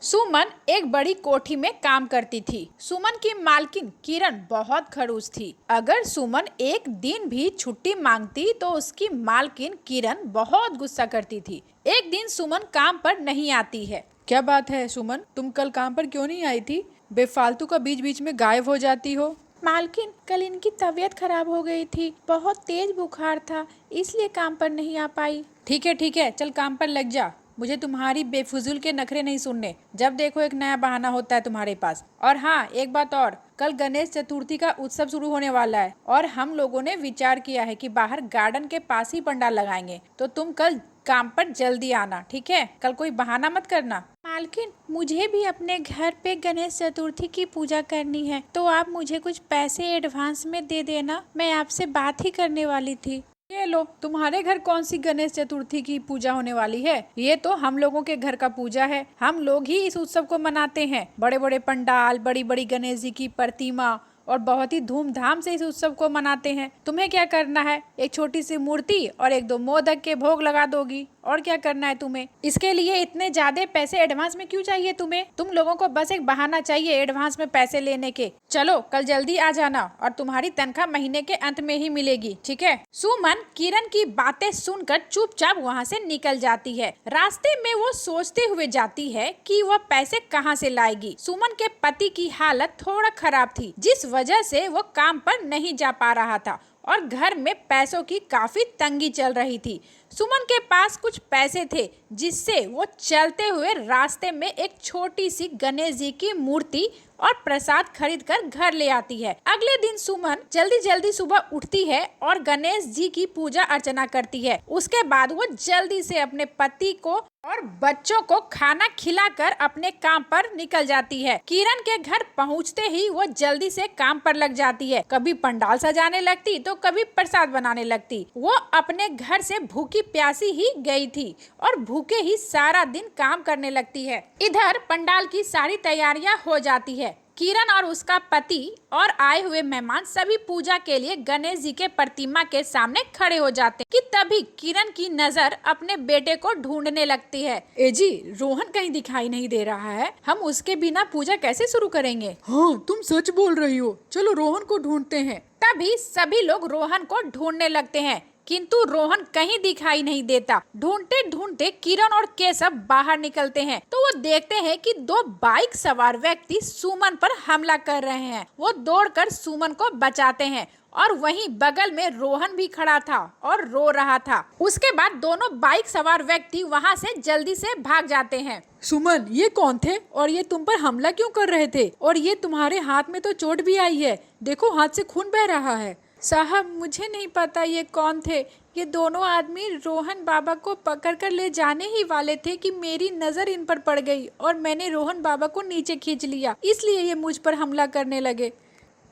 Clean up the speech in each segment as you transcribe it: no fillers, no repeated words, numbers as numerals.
सुमन एक बड़ी कोठी में काम करती थी। सुमन की मालकिन किरण बहुत खड़ूस थी। अगर सुमन एक दिन भी छुट्टी मांगती तो उसकी मालकिन किरण बहुत गुस्सा करती थी। एक दिन सुमन काम पर नहीं आती है। क्या बात है सुमन, तुम कल काम पर क्यों नहीं आई थी? बेफालतू का बीच बीच में गायब हो जाती हो। मालकिन, कल इनकी तबीयत खराब हो गई थी, बहुत तेज बुखार था, इसलिए काम पर नहीं आ पाई। ठीक है, चल काम पर लग जा। मुझे तुम्हारी बेफुजूल के नखरे नहीं सुनने। जब देखो एक नया बहाना होता है तुम्हारे पास। और हाँ, एक बात और, कल गणेश चतुर्थी का उत्सव शुरू होने वाला है और हम लोगों ने विचार किया है कि बाहर गार्डन के पास ही पंडाल लगाएंगे, तो तुम कल काम पर जल्दी आना, ठीक है? कल कोई बहाना मत करना। मालकिन, मुझे भी अपने घर पे गणेश चतुर्थी की पूजा करनी है, तो आप मुझे कुछ पैसे एडवांस में दे देना। मैं आपसे बात ही करने वाली थी। ये लो, तुम्हारे घर कौन सी गणेश चतुर्थी की पूजा होने वाली है? ये तो हम लोगों के घर का पूजा है। हम लोग ही इस उत्सव को मनाते हैं। बड़े बड़े पंडाल, बड़ी बड़ी गणेश जी की प्रतिमा और बहुत ही धूमधाम से इस उत्सव को मनाते हैं। तुम्हें क्या करना है? एक छोटी सी मूर्ति और एक दो मोदक के भोग लगा दोगी। और क्या करना है तुम्हें? इसके लिए इतने ज्यादा पैसे एडवांस में क्यों चाहिए तुम्हें? तुम लोगों को बस एक बहाना चाहिए एडवांस में पैसे लेने के। चलो कल जल्दी आ जाना और तुम्हारी तनख्वाह महीने के अंत में ही मिलेगी, ठीक है? सुमन किरण की बातें सुनकर चुपचाप वहाँ से निकल जाती है। रास्ते में वो सोचते हुए जाती है कि वह पैसे कहाँ से लाएगी। सुमन के पति की हालत थोड़ा खराब थी, जिस वजह से वो काम पर नहीं जा पा रहा था और घर में पैसों की काफी तंगी चल रही थी। सुमन के पास कुछ पैसे थे, जिससे वो चलते हुए रास्ते में एक छोटी सी गणेश जी की मूर्ति और प्रसाद खरीद कर घर ले आती है। अगले दिन सुमन जल्दी जल्दी सुबह उठती है और गणेश जी की पूजा अर्चना करती है। उसके बाद वो जल्दी से अपने पति को और बच्चों को खाना खिलाकर अपने काम पर निकल जाती है। किरण के घर पहुंचते ही वो जल्दी से काम पर लग जाती है। कभी पंडाल सजाने लगती तो कभी प्रसाद बनाने लगती। वो अपने घर से भूखी प्यासी ही गई थी और भूखे ही सारा दिन काम करने लगती है। इधर पंडाल की सारी तैयारियां हो जाती है। किरण और उसका पति और आए हुए मेहमान सभी पूजा के लिए गणेश जी के प्रतिमा के सामने खड़े हो जाते हैं कि तभी किरण की नजर अपने बेटे को ढूंढने लगती है। ए जी, रोहन कहीं दिखाई नहीं दे रहा है। हम उसके बिना पूजा कैसे शुरू करेंगे? हाँ, तुम सच बोल रही हो। चलो रोहन को ढूंढते हैं। तभी सभी लोग रोहन को ढूंढने लगते हैं, किंतु रोहन कहीं दिखाई नहीं देता। ढूंढते ढूंढते किरण और केशव बाहर निकलते हैं तो वो देखते हैं कि दो बाइक सवार व्यक्ति सुमन पर हमला कर रहे हैं। वो दौड़कर सुमन को बचाते हैं और वहीं बगल में रोहन भी खड़ा था और रो रहा था। उसके बाद दोनों बाइक सवार व्यक्ति वहां से जल्दी से भाग जाते हैं। सुमन, ये कौन थे और ये तुम पर हमला क्यों कर रहे थे? और ये तुम्हारे हाथ में तो चोट भी आई है, देखो हाथ से खून बह रहा है। साहब, मुझे नहीं पता ये कौन थे। ये दोनों आदमी रोहन बाबा को पकड़कर ले जाने ही वाले थे कि मेरी नजर इन पर पड़ गई और मैंने रोहन बाबा को नीचे खींच लिया, इसलिए ये मुझ पर हमला करने लगे।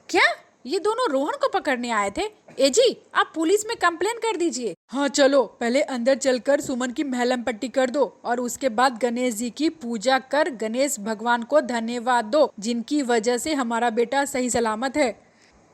क्या ये दोनों रोहन को पकड़ने आए थे? ए जी, आप पुलिस में कंप्लेन कर दीजिए। हाँ चलो, पहले अंदर चलकर सुमन की महलम पट्टी कर दो और उसके बाद गणेश जी की पूजा कर गणेश भगवान को धन्यवाद दो, जिनकी वजह से हमारा बेटा सही सलामत है।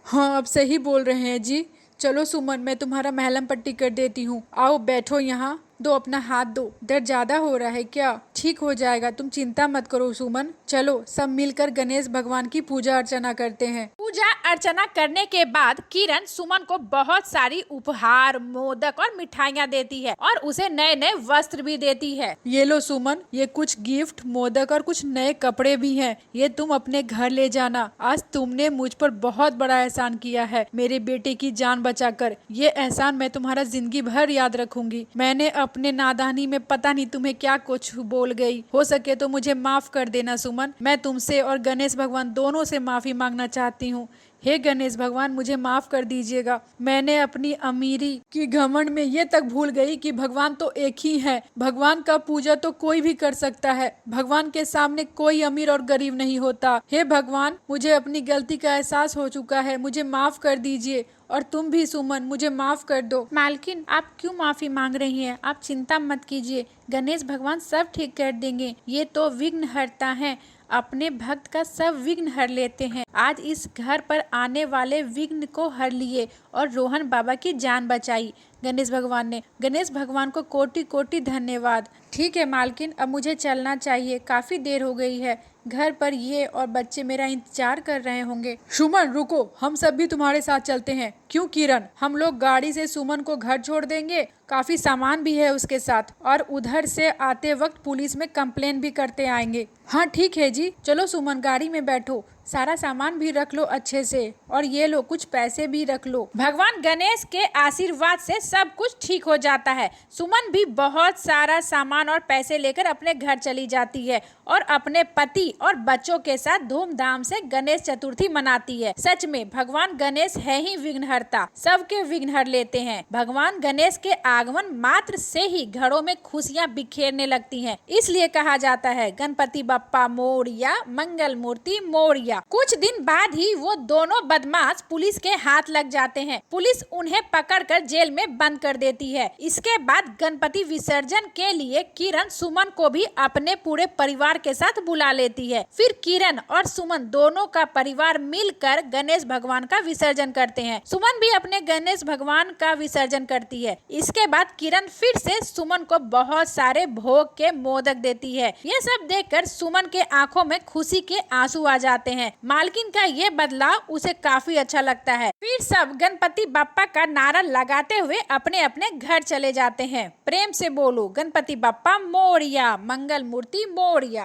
हाँ, अब सही बोल रहे हैं जी। चलो सुमन, मैं तुम्हारा महलम पट्टी कर देती हूँ। आओ बैठो यहाँ। दो अपना हाथ दो। दर्द ज्यादा हो रहा है क्या? ठीक हो जाएगा, तुम चिंता मत करो सुमन। चलो सब मिलकर गणेश भगवान की पूजा अर्चना करते हैं। पूजा अर्चना करने के बाद किरण सुमन को बहुत सारी उपहार, मोदक और मिठाइयाँ देती है और उसे नए नए वस्त्र भी देती है। ये लो सुमन, ये कुछ गिफ्ट, मोदक और कुछ नए कपड़े भी हैं। ये तुम अपने घर ले जाना। आज तुमने मुझ पर बहुत बड़ा एहसान किया है, मेरे बेटे की जान बचाकर। ये एहसान मैं तुम्हारा जिंदगी भर याद रखूंगी। मैंने अपने नादानी में पता नहीं तुम्हें क्या कुछ बोल गई। हो सके तो मुझे माफ कर देना सुमन। मैं तुमसे और गणेश भगवान दोनों से माफी मांगना चाहती हूँ। हे गणेश भगवान, मुझे माफ कर दीजिएगा। मैंने अपनी अमीरी की घमंड में ये तक भूल गई कि भगवान तो एक ही है। भगवान का पूजा तो कोई भी कर सकता है। भगवान के सामने कोई अमीर और गरीब नहीं होता। हे भगवान, मुझे अपनी गलती का एहसास हो चुका है, मुझे माफ कर दीजिए। और तुम भी सुमन, मुझे माफ कर दो। मालकिन, आप क्यों माफी मांग रही हैं? आप चिंता मत कीजिए, गणेश भगवान सब ठीक कर देंगे। ये तो विघ्नहर्ता हैं। अपने भक्त का सब विघ्न हर लेते हैं। आज इस घर पर आने वाले विघ्न को हर लिए और रोहन बाबा की जान बचाई गणेश भगवान ने। गणेश भगवान को कोटि कोटि धन्यवाद। ठीक है मालकिन, अब मुझे चलना चाहिए, काफी देर हो गई है। घर पर ये और बच्चे मेरा इंतजार कर रहे होंगे। सुमन रुको, हम सब भी तुम्हारे साथ चलते हैं। क्यों किरण, हम लोग गाड़ी से सुमन को घर छोड़ देंगे, काफी सामान भी है उसके साथ, और उधर से आते वक्त पुलिस में कंप्लेन भी करते आएंगे। हाँ ठीक है जी, चलो सुमन गाड़ी में बैठो, सारा सामान भी रख लो अच्छे से, और ये लो कुछ पैसे भी रख लो। भगवान गणेश के आशीर्वाद से सब कुछ ठीक हो जाता है। सुमन भी बहुत सारा सामान और पैसे लेकर अपने घर चली जाती है और अपने पति और बच्चों के साथ धूमधाम से गणेश चतुर्थी मनाती है। सच में भगवान गणेश है ही विघ्नहर्ता, सबके विघ्न हर लेते हैं। भगवान गणेश के आगमन मात्र से ही घरों में खुशियां बिखेरने लगती हैं। इसलिए कहा जाता है गणपति बप्पा मोरया, मंगल मूर्ति मोरया। कुछ दिन बाद ही वो दोनों बदमाश पुलिस के हाथ लग जाते हैं। पुलिस उन्हें पकड़कर जेल में बंद कर देती है। इसके बाद गणपति विसर्जन के लिए किरण सुमन को भी अपने पूरे परिवार के साथ बुला लेती है। फिर किरण और सुमन दोनों का परिवार मिलकर गणेश भगवान का विसर्जन करते हैं। सुमन भी अपने गणेश भगवान का विसर्जन करती है। इसके बाद किरण फिर से सुमन को बहुत सारे भोग के मोदक देती है। यह सब देखकर सुमन के आंखों में खुशी के आंसू आ जाते हैं। मालकिन का ये बदलाव उसे काफी अच्छा लगता है। फिर सब गणपति बप्पा का नारा लगाते हुए अपने अपने घर चले जाते हैं। प्रेम से बोलो गणपति बप्पा मोरया, मंगल मूर्ति मोरया।